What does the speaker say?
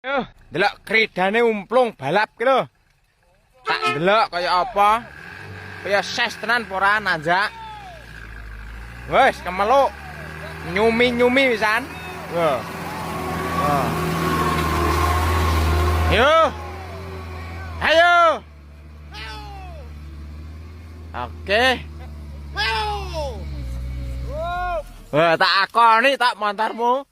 Yo, delok kridane umplung balap ki lho. Tak delok kaya apa? Kaya ses tenan pora nanjak. Wes kemeluk. Nyumi-nyumi pisan. Yo. Yo. Ayo. Oke. Wah, tak akoni tak montarmu.